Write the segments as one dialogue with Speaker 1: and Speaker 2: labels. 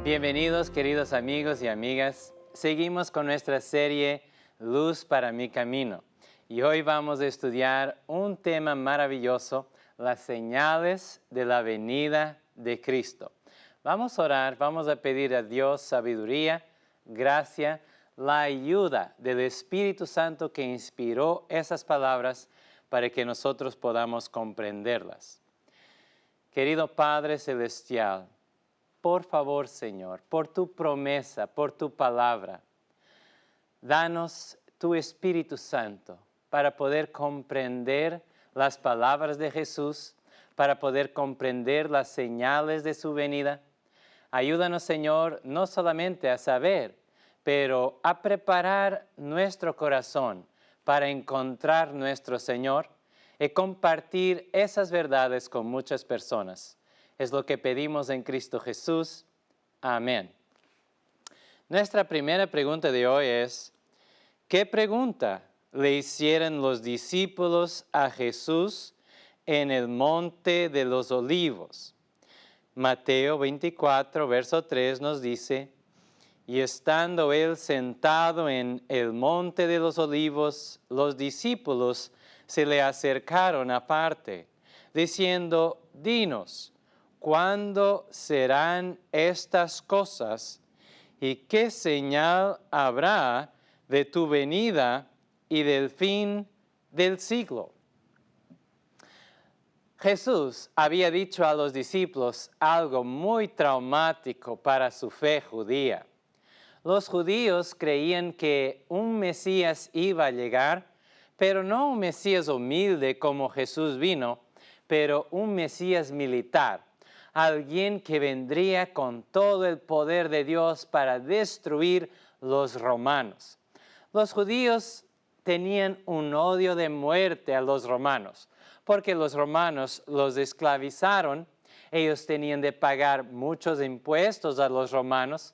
Speaker 1: Bienvenidos, queridos amigos y amigas. Seguimos con nuestra serie Luz para mi camino. Y hoy vamos a estudiar un tema maravilloso, las señales de la venida de Cristo. Vamos a orar, vamos a pedir a Dios sabiduría, gracia, la ayuda del Espíritu Santo que inspiró esas palabras para que nosotros podamos comprenderlas. Querido Padre Celestial, por favor, Señor, por tu promesa, por tu palabra, danos tu Espíritu Santo para poder comprender las palabras de Jesús, para poder comprender las señales de su venida. Ayúdanos, Señor, no solamente a saber, pero a preparar nuestro corazón para encontrar nuestro Señor y compartir esas verdades con muchas personas. Es lo que pedimos en Cristo Jesús. Amén. Nuestra primera pregunta de hoy es, ¿qué pregunta le hicieron los discípulos a Jesús en el Monte de los Olivos? Mateo 24, verso 3 nos dice, y estando él sentado en el Monte de los Olivos, los discípulos se le acercaron aparte, diciendo, dinos, ¿cuándo serán estas cosas? ¿Y qué señal habrá de tu venida y del fin del siglo? Jesús había dicho a los discípulos algo muy traumático para su fe judía. Los judíos creían que un Mesías iba a llegar, pero no un Mesías humilde como Jesús vino, pero un Mesías militar. Alguien que vendría con todo el poder de Dios para destruir los romanos. Los judíos tenían un odio de muerte a los romanos, porque los romanos los esclavizaron, ellos tenían de pagar muchos impuestos a los romanos,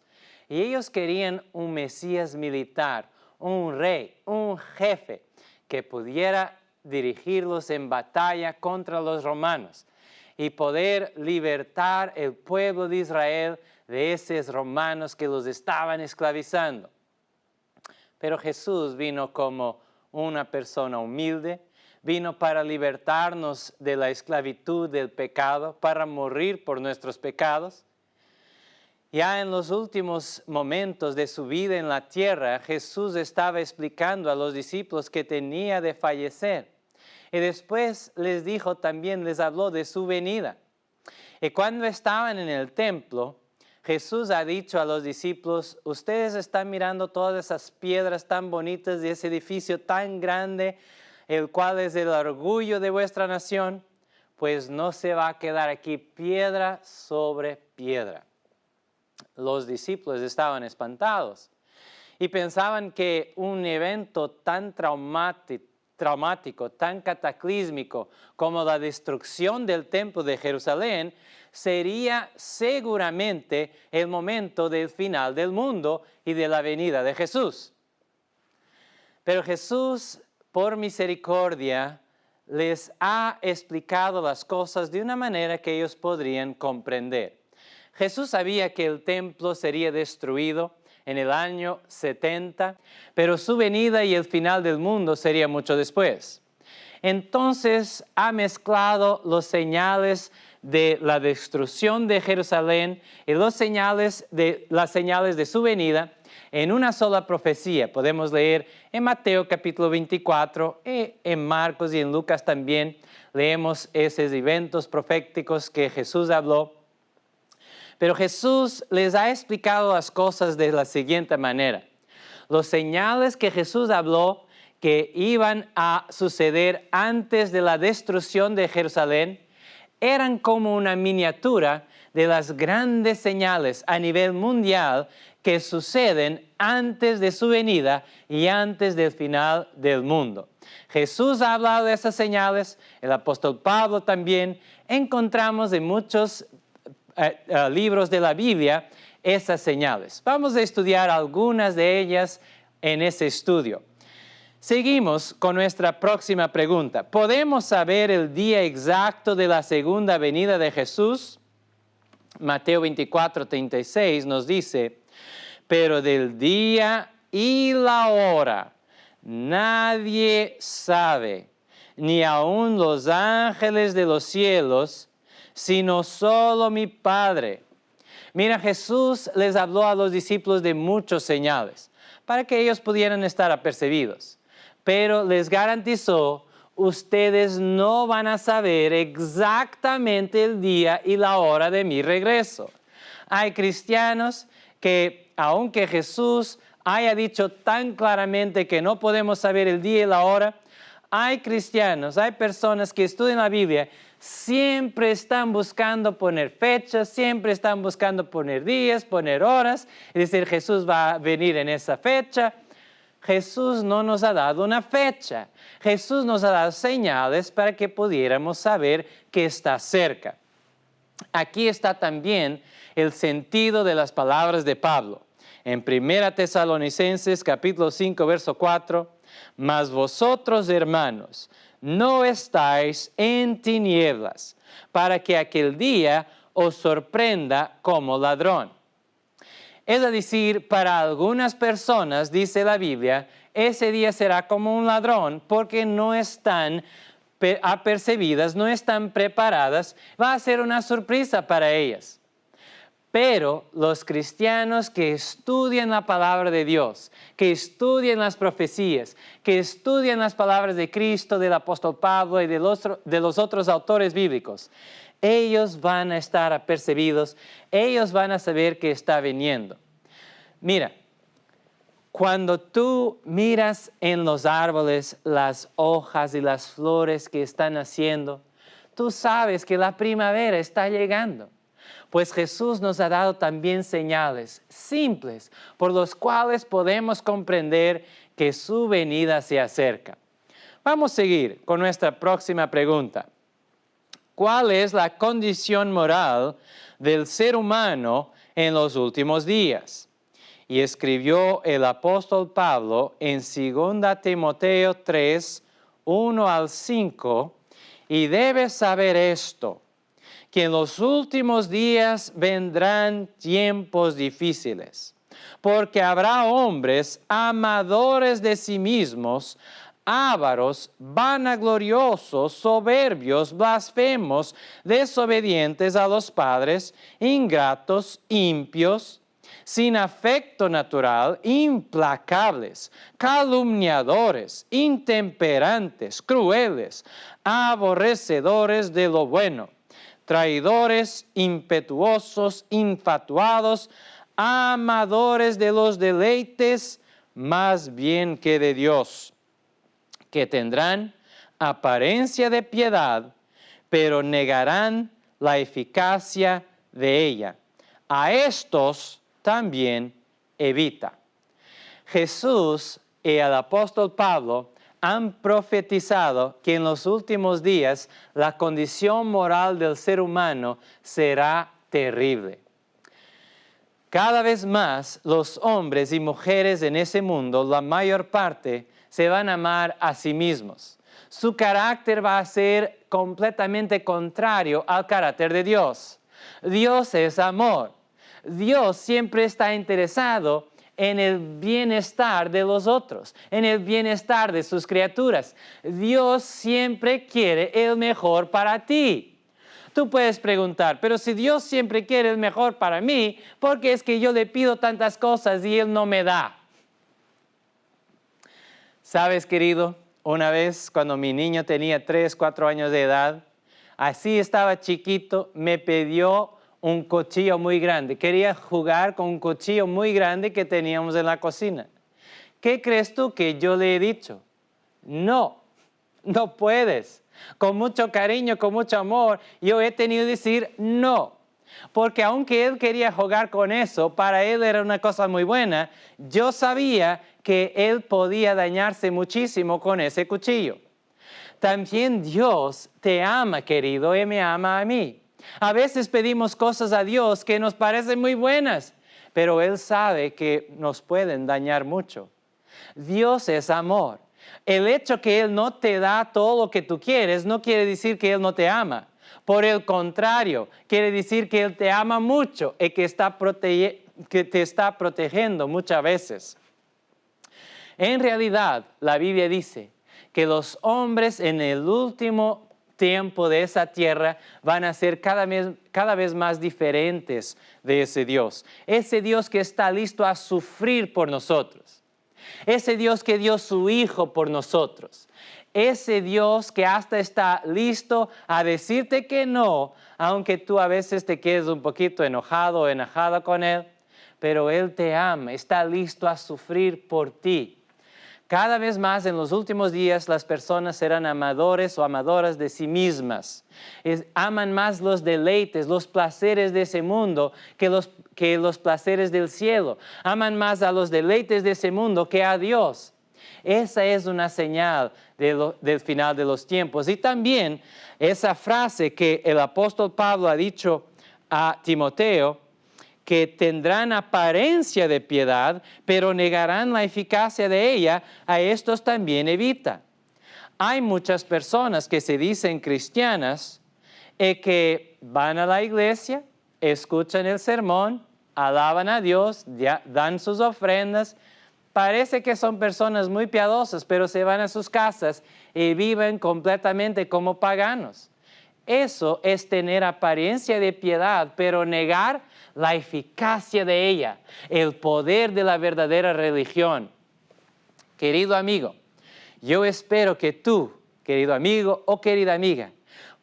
Speaker 1: y ellos querían un Mesías militar, un rey, un jefe, que pudiera dirigirlos en batalla contra los romanos y poder libertar el pueblo de Israel de esos romanos que los estaban esclavizando. Pero Jesús vino como una persona humilde, vino para libertarnos de la esclavitud del pecado, para morir por nuestros pecados. Ya en los últimos momentos de su vida en la tierra, Jesús estaba explicando a los discípulos que tenía de fallecer. Y después les dijo también, les habló de su venida. Y cuando estaban en el templo, Jesús ha dicho a los discípulos, ustedes están mirando todas esas piedras tan bonitas de ese edificio tan grande, el cual es el orgullo de vuestra nación, pues no se va a quedar aquí piedra sobre piedra. Los discípulos estaban espantados y pensaban que un evento tan traumático, tan cataclísmico como la destrucción del templo de Jerusalén sería seguramente el momento del final del mundo y de la venida de Jesús. Pero Jesús, por misericordia, les ha explicado las cosas de una manera que ellos podrían comprender. Jesús sabía que el templo sería destruido en el año 70, pero su venida y el final del mundo sería mucho después. Entonces ha mezclado los señales de la destrucción de Jerusalén y las señales de su venida en una sola profecía. Podemos leer en Mateo capítulo 24, y en Marcos y en Lucas también leemos esos eventos proféticos que Jesús habló. Pero Jesús les ha explicado las cosas de la siguiente manera. Los señales que Jesús habló que iban a suceder antes de la destrucción de Jerusalén eran como una miniatura de las grandes señales a nivel mundial que suceden antes de su venida y antes del final del mundo. Jesús ha hablado de esas señales, el apóstol Pablo también. Encontramos en muchos libros de la Biblia esas señales. Vamos a estudiar algunas de ellas en ese estudio. Seguimos con nuestra próxima pregunta. ¿Podemos saber el día exacto de la segunda venida de Jesús? Mateo 24:36 nos dice, pero del día y la hora nadie sabe, ni aun los ángeles de los cielos, sino solo mi Padre. Mira, Jesús les habló a los discípulos de muchos señales para que ellos pudieran estar apercibidos, pero les garantizó, ustedes no van a saber exactamente el día y la hora de mi regreso. Hay cristianos que, aunque Jesús haya dicho tan claramente que no podemos saber el día y la hora, hay cristianos, hay personas que estudian la Biblia, siempre están buscando poner fechas, siempre están buscando poner días, poner horas, y decir Jesús va a venir en esa fecha. Jesús no nos ha dado una fecha. Jesús nos ha dado señales para que pudiéramos saber que está cerca. Aquí está también el sentido de las palabras de Pablo. En 1 Tesalonicenses capítulo 5, verso 4, mas vosotros, hermanos, no estáis en tinieblas, para que aquel día os sorprenda como ladrón. Es decir, para algunas personas, dice la Biblia, ese día será como un ladrón porque no están apercibidas, no están preparadas. Va a ser una sorpresa para ellas. Pero los cristianos que estudian la palabra de Dios, que estudian las profecías, que estudian las palabras de Cristo, del apóstol Pablo y de los otros autores bíblicos, ellos van a estar apercibidos, ellos van a saber que está viniendo. Mira, cuando tú miras en los árboles las hojas y las flores que están naciendo, tú sabes que la primavera está llegando. Pues Jesús nos ha dado también señales simples por los cuales podemos comprender que su venida se acerca. Vamos a seguir con nuestra próxima pregunta. ¿Cuál es la condición moral del ser humano en los últimos días? Y escribió el apóstol Pablo en 2 Timoteo 3, 1 al 5, y debes saber esto, que en los últimos días vendrán tiempos difíciles, porque habrá hombres amadores de sí mismos, ávaros, vanagloriosos, soberbios, blasfemos, desobedientes a los padres, ingratos, impios, sin afecto natural, implacables, calumniadores, intemperantes, crueles, aborrecedores de lo bueno, traidores, impetuosos, infatuados, amadores de los deleites más bien que de Dios, que tendrán apariencia de piedad, pero negarán la eficacia de ella. A estos también evita. Jesús y el apóstol Pablo han profetizado que en los últimos días la condición moral del ser humano será terrible. Cada vez más los hombres y mujeres en ese mundo, la mayor parte, se van a amar a sí mismos. Su carácter va a ser completamente contrario al carácter de Dios. Dios es amor. Dios siempre está interesado en el bienestar de los otros, en el bienestar de sus criaturas. Dios siempre quiere el mejor para ti. Tú puedes preguntar, pero si Dios siempre quiere el mejor para mí, ¿por qué es que yo le pido tantas cosas y Él no me da? ¿Sabes, querido? Una vez cuando mi niño tenía 3, 4 años de edad, así estaba chiquito, me pidió un cuchillo muy grande. Quería jugar con un cuchillo muy grande que teníamos en la cocina. ¿Qué crees tú que yo le he dicho? No, no puedes. Con mucho cariño, con mucho amor, yo he tenido que decir no. Porque aunque él quería jugar con eso, para él era una cosa muy buena, yo sabía que él podía dañarse muchísimo con ese cuchillo. También Dios te ama, querido, y me ama a mí. A veces pedimos cosas a Dios que nos parecen muy buenas, pero Él sabe que nos pueden dañar mucho. Dios es amor. El hecho que Él no te da todo lo que tú quieres no quiere decir que Él no te ama. Por el contrario, quiere decir que Él te ama mucho y que te está protegiendo muchas veces. En realidad, la Biblia dice que los hombres en el último tiempo de esa tierra van a ser cada vez más diferentes de ese Dios. Ese Dios que está listo a sufrir por nosotros. Ese Dios que dio su Hijo por nosotros. Ese Dios que hasta está listo a decirte que no, aunque tú a veces te quedes un poquito enojado o enojada con Él, pero Él te ama, está listo a sufrir por ti. Cada vez más en los últimos días las personas serán amadores o amadoras de sí mismas. Aman más los deleites, los placeres de ese mundo que los placeres del cielo. Aman más a los deleites de ese mundo que a Dios. Esa es una señal del final de los tiempos. Y también esa frase que el apóstol Pablo ha dicho a Timoteo, que tendrán apariencia de piedad, pero negarán la eficacia de ella, a estos también evita. Hay muchas personas que se dicen cristianas y que van a la iglesia, escuchan el sermón, alaban a Dios, dan sus ofrendas. Parece que son personas muy piadosas, pero se van a sus casas y viven completamente como paganos. Eso es tener apariencia de piedad, pero negar la eficacia de ella, el poder de la verdadera religión. Querido amigo, yo espero que tú, querido amigo o querida amiga,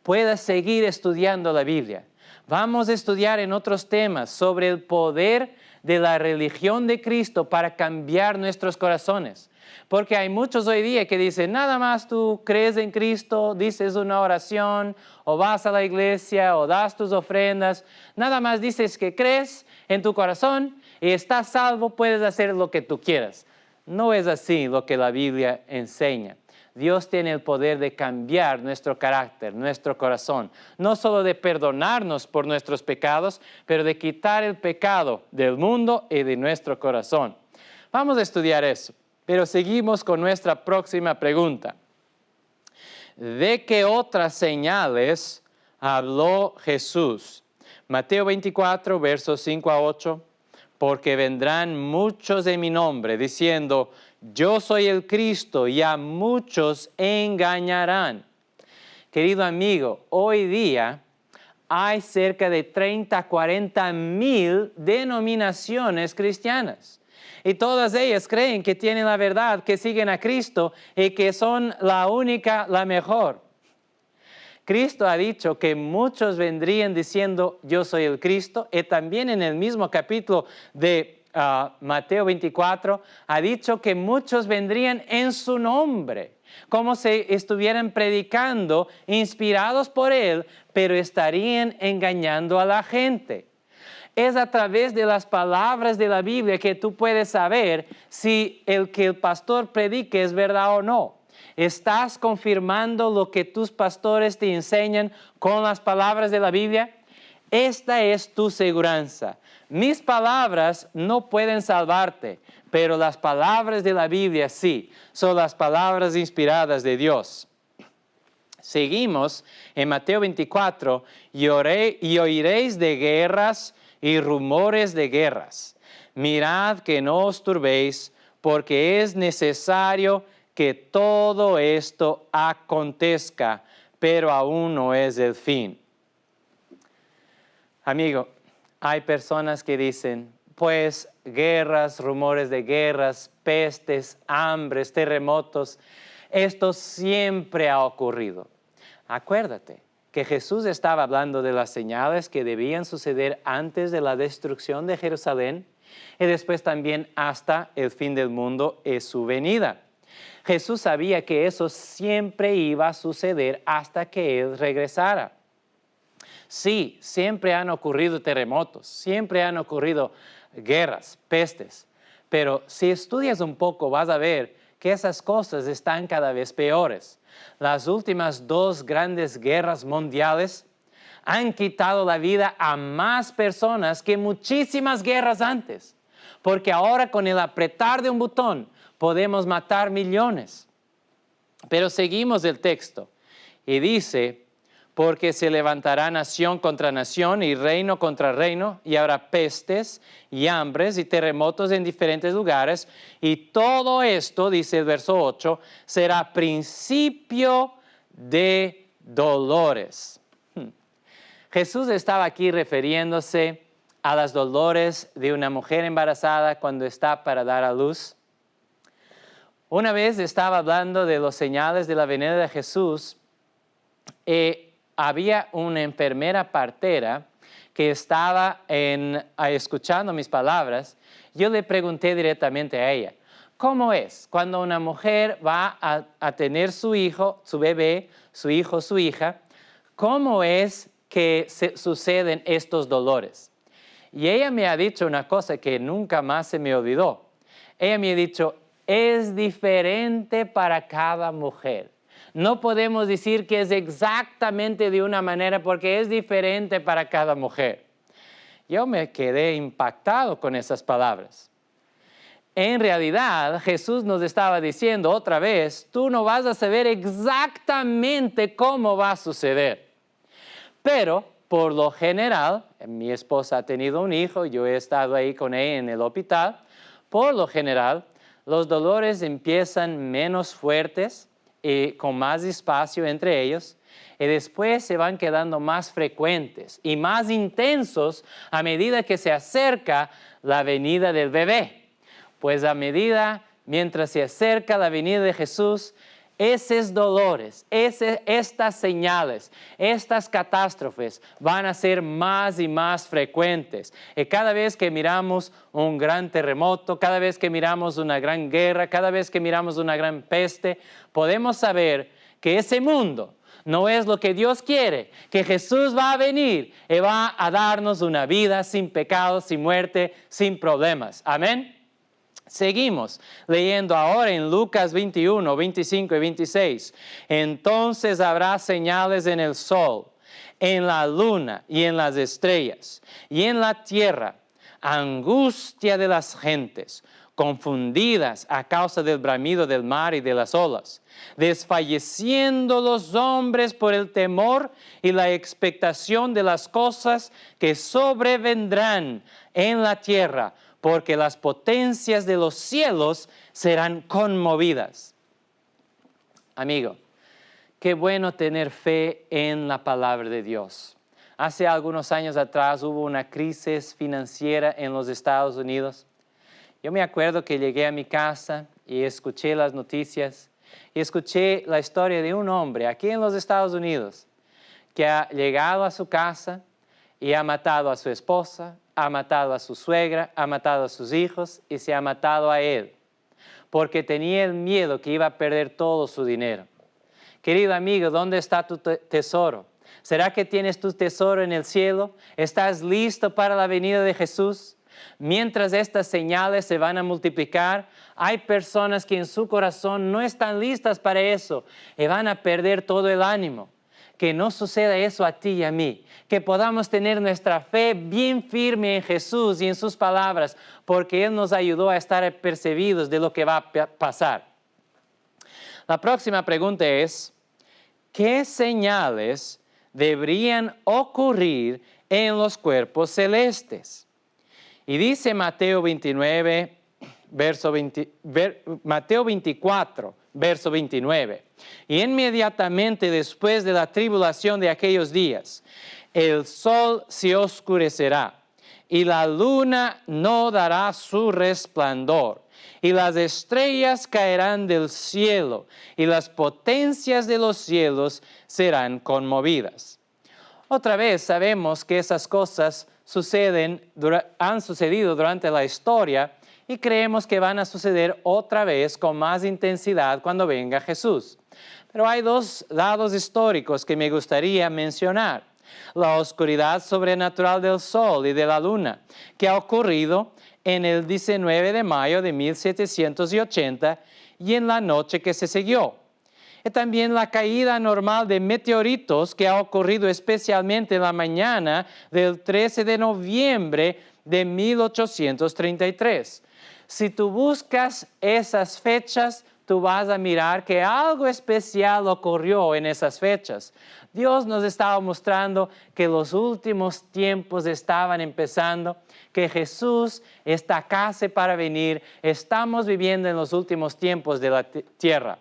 Speaker 1: puedas seguir estudiando la Biblia. Vamos a estudiar en otros temas sobre el poder de la religión de Cristo para cambiar nuestros corazones. Porque hay muchos hoy día que dicen, nada más tú crees en Cristo, dices una oración, o vas a la iglesia, o das tus ofrendas, nada más dices que crees en tu corazón y estás salvo, puedes hacer lo que tú quieras. No es así lo que la Biblia enseña. Dios tiene el poder de cambiar nuestro carácter, nuestro corazón. No solo de perdonarnos por nuestros pecados, pero de quitar el pecado del mundo y de nuestro corazón. Vamos a estudiar eso, pero seguimos con nuestra próxima pregunta. ¿De qué otras señales habló Jesús? Mateo 24, versos 5 a 8. Porque vendrán muchos en mi nombre, diciendo, yo soy el Cristo, y a muchos engañarán. Querido amigo, hoy día hay cerca de 30, 40 mil denominaciones cristianas. Y todas ellas creen que tienen la verdad, que siguen a Cristo y que son la única, la mejor. Cristo ha dicho que muchos vendrían diciendo, yo soy el Cristo. Y también en el mismo capítulo de Mateo 24, ha dicho que muchos vendrían en su nombre, como si estuvieran predicando, inspirados por Él, pero estarían engañando a la gente. Es a través de las palabras de la Biblia que tú puedes saber si el que el pastor predique es verdad o no. ¿Estás confirmando lo que tus pastores te enseñan con las palabras de la Biblia? Esta es tu seguranza. Mis palabras no pueden salvarte, pero las palabras de la Biblia sí, son las palabras inspiradas de Dios. Seguimos en Mateo 24, y oiréis de guerras y rumores de guerras. Mirad que no os turbéis, porque es necesario que todo esto acontezca, pero aún no es el fin. Amigo, hay personas que dicen, pues guerras, rumores de guerras, pestes, hambres, terremotos, esto siempre ha ocurrido. Acuérdate que Jesús estaba hablando de las señales que debían suceder antes de la destrucción de Jerusalén y después también hasta el fin del mundo y su venida. Jesús sabía que eso siempre iba a suceder hasta que Él regresara. Sí, siempre han ocurrido terremotos, siempre han ocurrido guerras, pestes, pero si estudias un poco vas a ver que esas cosas están cada vez peores. Las últimas 2 grandes guerras mundiales han quitado la vida a más personas que muchísimas guerras antes, porque ahora con el apretar de un botón podemos matar millones. Pero seguimos el texto y dice, porque se levantará nación contra nación y reino contra reino, y habrá pestes y hambres y terremotos en diferentes lugares, y todo esto, dice el verso 8, será principio de dolores. Jesús estaba aquí refiriéndose a los dolores de una mujer embarazada cuando está para dar a luz. Una vez estaba hablando de los señales de la venida de Jesús. Había una enfermera partera que estaba escuchando mis palabras. Yo le pregunté directamente a ella, ¿cómo es cuando una mujer va a tener su hijo, su bebé, su hijo, su hija? ¿Cómo es que suceden estos dolores? Y ella me ha dicho una cosa que nunca más se me olvidó. Ella me ha dicho, es diferente para cada mujer. No podemos decir que es exactamente de una manera porque es diferente para cada mujer. Yo me quedé impactado con esas palabras. En realidad, Jesús nos estaba diciendo otra vez, tú no vas a saber exactamente cómo va a suceder. Pero, por lo general, mi esposa ha tenido un hijo, yo he estado ahí con ella en el hospital. Por lo general, los dolores empiezan menos fuertes, y con más espacio entre ellos, y después se van quedando más frecuentes y más intensos a medida que se acerca la venida del bebé. Pues mientras se acerca la venida de Jesús, esos dolores, estas señales, estas catástrofes van a ser más y más frecuentes. Y cada vez que miramos un gran terremoto, cada vez que miramos una gran guerra, cada vez que miramos una gran peste, podemos saber que ese mundo no es lo que Dios quiere, que Jesús va a venir y va a darnos una vida sin pecado, sin muerte, sin problemas. Amén. Seguimos leyendo ahora en Lucas 21, 25 y 26. Entonces habrá señales en el sol, en la luna y en las estrellas, y en la tierra, angustia de las gentes, confundidas a causa del bramido del mar y de las olas, desfalleciendo los hombres por el temor y la expectación de las cosas que sobrevendrán en la tierra, porque las potencias de los cielos serán conmovidas. Amigo, qué bueno tener fe en la palabra de Dios. Hace algunos años atrás hubo una crisis financiera en los Estados Unidos. Yo me acuerdo que llegué a mi casa y escuché las noticias y escuché la historia de un hombre aquí en los Estados Unidos que ha llegado a su casa y ha matado a su esposa, ha matado a su suegra, ha matado a sus hijos y se ha matado a él, porque tenía el miedo que iba a perder todo su dinero. Querido amigo, ¿dónde está tu tesoro? ¿Será que tienes tu tesoro en el cielo? ¿Estás listo para la venida de Jesús? Mientras estas señales se van a multiplicar, hay personas que en su corazón no están listas para eso y van a perder todo el ánimo. Que no suceda eso a ti y a mí, que podamos tener nuestra fe bien firme en Jesús y en sus palabras, porque Él nos ayudó a estar percibidos de lo que va a pasar. La próxima pregunta es, ¿qué señales deberían ocurrir en los cuerpos celestes? Y dice Mateo 24, verso 29. Y inmediatamente después de la tribulación de aquellos días, el sol se oscurecerá y la luna no dará su resplandor, y las estrellas caerán del cielo y las potencias de los cielos serán conmovidas. Otra vez sabemos que esas cosas han sucedido durante la historia y creemos que van a suceder otra vez con más intensidad cuando venga Jesús. Pero hay dos lados históricos que me gustaría mencionar. La oscuridad sobrenatural del sol y de la luna, que ha ocurrido en el 19 de mayo de 1780 y en la noche que se siguió. Y también la caída normal de meteoritos que ha ocurrido especialmente en la mañana del 13 de noviembre de 1833. Si tú buscas esas fechas, tú vas a mirar que algo especial ocurrió en esas fechas. Dios nos estaba mostrando que los últimos tiempos estaban empezando, que Jesús está casi para venir. Estamos viviendo en los últimos tiempos de la tierra.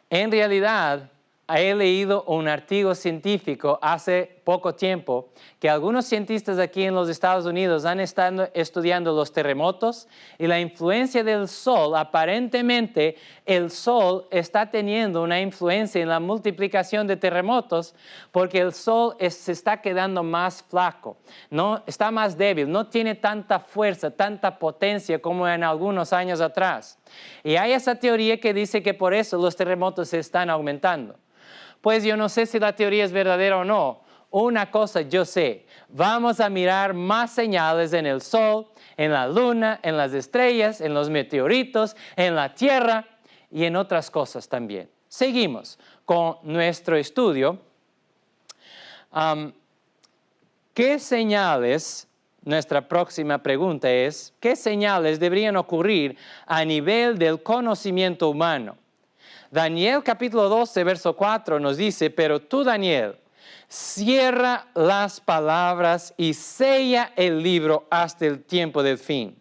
Speaker 1: En realidad, he leído un artículo científico hace poco tiempo que algunos cientistas aquí en los Estados Unidos han estado estudiando los terremotos y la influencia del sol. Aparentemente, el sol está teniendo una influencia en la multiplicación de terremotos porque el sol se está quedando más flaco, no, está más débil, no tiene tanta fuerza, tanta potencia como en algunos años atrás. Y hay esa teoría que dice que por eso los terremotos se están aumentando. Pues yo no sé si la teoría es verdadera o no. Una cosa yo sé, vamos a mirar más señales en el sol, en la luna, en las estrellas, en los meteoritos, en la tierra y en otras cosas también. Seguimos con nuestro estudio. ¿Qué señales, nuestra próxima pregunta es, qué señales deberían ocurrir a nivel del conocimiento humano? Daniel capítulo 12, verso 4 nos dice, pero tú, Daniel, cierra las palabras y sella el libro hasta el tiempo del fin.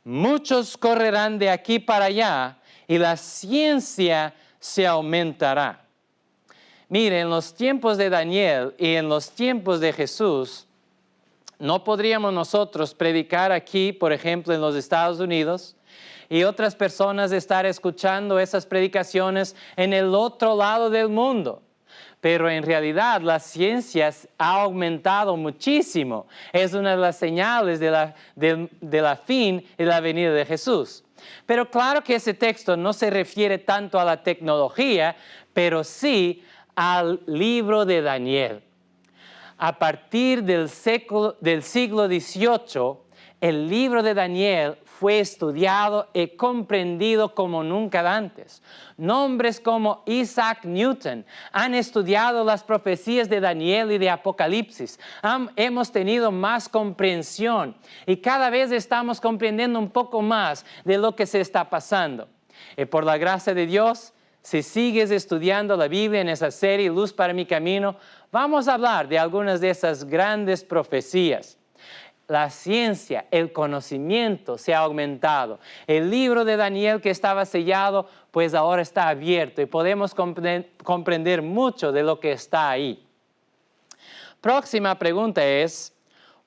Speaker 1: Muchos correrán de aquí para allá y la ciencia se aumentará. Mire, en los tiempos de Daniel y en los tiempos de Jesús, no podríamos nosotros predicar aquí, por ejemplo, en los Estados Unidos, y otras personas estar escuchando esas predicaciones en el otro lado del mundo. Pero en realidad la ciencia ha aumentado muchísimo. Es una de las señales de la fin y la venida de Jesús. Pero claro que ese texto no se refiere tanto a la tecnología, pero sí al libro de Daniel. A partir del siglo XVIII, el libro de Daniel fue estudiado y comprendido como nunca antes. Nombres como Isaac Newton han estudiado las profecías de Daniel y de Apocalipsis. Hemos tenido más comprensión y cada vez estamos comprendiendo un poco más de lo que se está pasando. Y por la gracia de Dios, si sigues estudiando la Biblia en esa serie Luz para mi Camino, vamos a hablar de algunas de esas grandes profecías. La ciencia, el conocimiento se ha aumentado. El libro de Daniel que estaba sellado, pues ahora está abierto y podemos comprender mucho de lo que está ahí. Próxima pregunta es,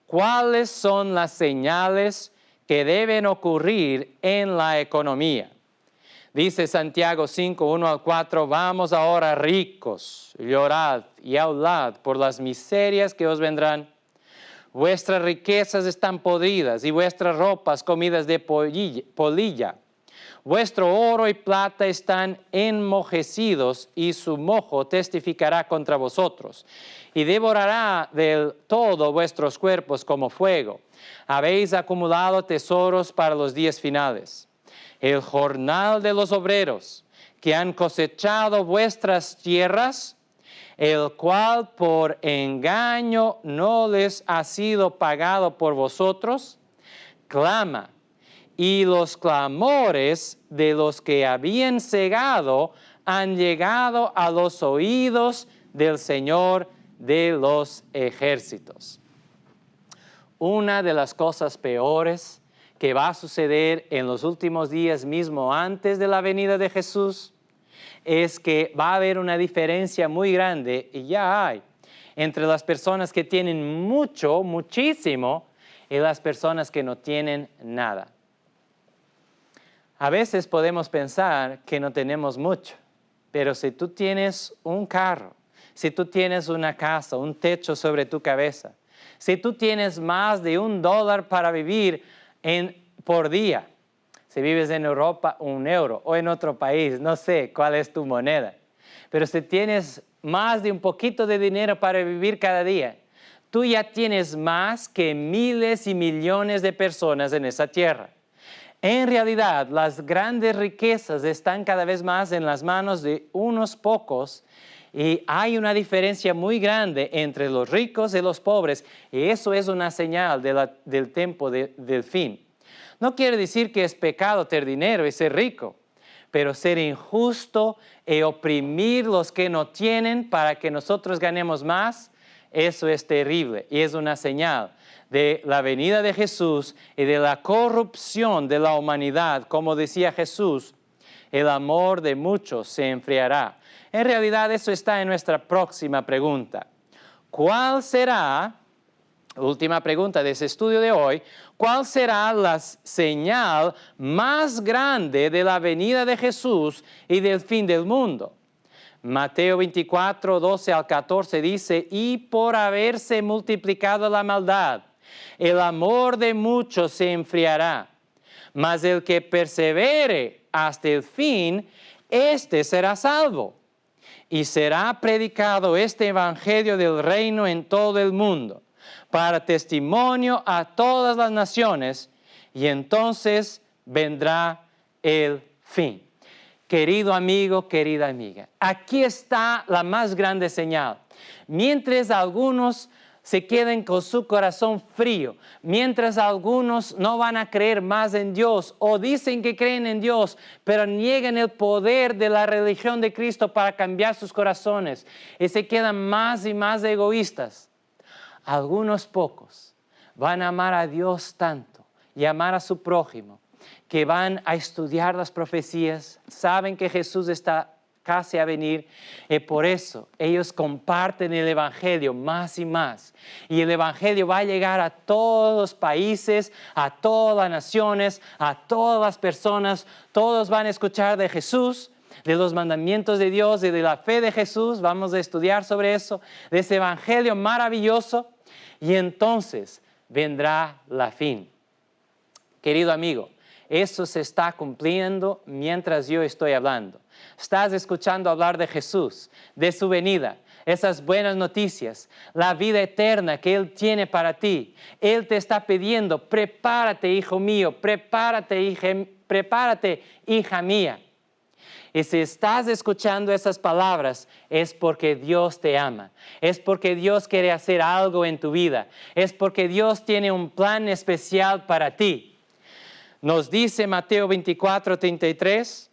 Speaker 1: ¿cuáles son las señales que deben ocurrir en la economía? Dice Santiago 5, 1 al 4, vamos ahora ricos, llorad y hablad por las miserias que os vendrán. Vuestras riquezas están podridas y vuestras ropas comidas de polilla. Vuestro oro y plata están enmojecidos y su mojo testificará contra vosotros y devorará del todo vuestros cuerpos como fuego. Habéis acumulado tesoros para los días finales. El jornal de los obreros que han cosechado vuestras tierras, el cual por engaño no les ha sido pagado por vosotros, clama, y los clamores de los que habían cegado han llegado a los oídos del Señor de los ejércitos. Una de las cosas peores que va a suceder en los últimos días mismo antes de la venida de Jesús es que va a haber una diferencia muy grande, y ya hay, entre las personas que tienen mucho, muchísimo, y las personas que no tienen nada. A veces podemos pensar que no tenemos mucho, pero si tú tienes un carro, si tú tienes una casa, un techo sobre tu cabeza, si tú tienes más de $1 para vivir por día, si vives en Europa, €1, o en otro país, no sé cuál es tu moneda. Pero si tienes más de un poquito de dinero para vivir cada día, tú ya tienes más que miles y millones de personas en esa tierra. En realidad, las grandes riquezas están cada vez más en las manos de unos pocos y hay una diferencia muy grande entre los ricos y los pobres, y eso es una señal del tiempo del fin. No quiere decir que es pecado tener dinero y ser rico, pero ser injusto y oprimir los que no tienen para que nosotros ganemos más, eso es terrible y es una señal de la venida de Jesús y de la corrupción de la humanidad. Como decía Jesús, el amor de muchos se enfriará. En realidad eso está en nuestra próxima pregunta. ¿Cuál será, última pregunta de ese estudio de hoy, cuál será la señal más grande de la venida de Jesús y del fin del mundo? Mateo 24, 12 al 14 dice, y por haberse multiplicado la maldad, el amor de muchos se enfriará, mas el que persevere hasta el fin, éste será salvo. Y será predicado este evangelio del reino en todo el mundo, para testimonio a todas las naciones, y entonces vendrá el fin. Querido amigo, querida amiga, aquí está la más grande señal. Mientras algunos se queden con su corazón frío, mientras algunos no van a creer más en Dios o dicen que creen en Dios, pero niegan el poder de la religión de Cristo para cambiar sus corazones y se quedan más y más egoístas, algunos pocos van a amar a Dios tanto y amar a su prójimo, que van a estudiar las profecías, saben que Jesús está casi a venir y por eso ellos comparten el Evangelio más y más. Y el Evangelio va a llegar a todos los países, a todas las naciones, a todas las personas. Todos van a escuchar de Jesús, de los mandamientos de Dios y de la fe de Jesús. Vamos a estudiar sobre eso, de ese Evangelio maravilloso. Y entonces vendrá la fin. Querido amigo, eso se está cumpliendo mientras yo estoy hablando. Estás escuchando hablar de Jesús, de su venida, esas buenas noticias, la vida eterna que Él tiene para ti. Él te está pidiendo, prepárate, hijo mío, prepárate, hija mía. Y si estás escuchando esas palabras, es porque Dios te ama. Es porque Dios quiere hacer algo en tu vida. Es porque Dios tiene un plan especial para ti. Nos dice Mateo 24, 33,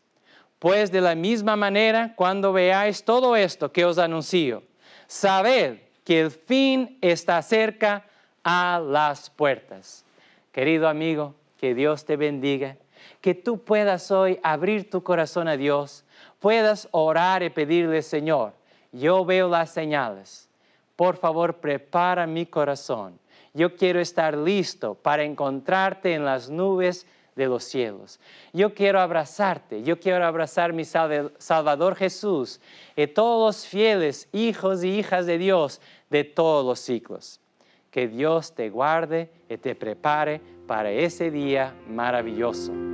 Speaker 1: pues de la misma manera, cuando veáis todo esto que os anuncio, sabed que el fin está cerca a las puertas. Querido amigo, que Dios te bendiga, que tú puedas hoy abrir tu corazón a Dios, puedas orar y pedirle, Señor, yo veo las señales, por favor prepara mi corazón. Yo quiero estar listo para encontrarte en las nubes de los cielos. Yo quiero abrazarte, yo quiero abrazar mi Salvador Jesús y todos los fieles hijos y hijas de Dios de todos los siglos. Que Dios te guarde y te prepare para ese día maravilloso.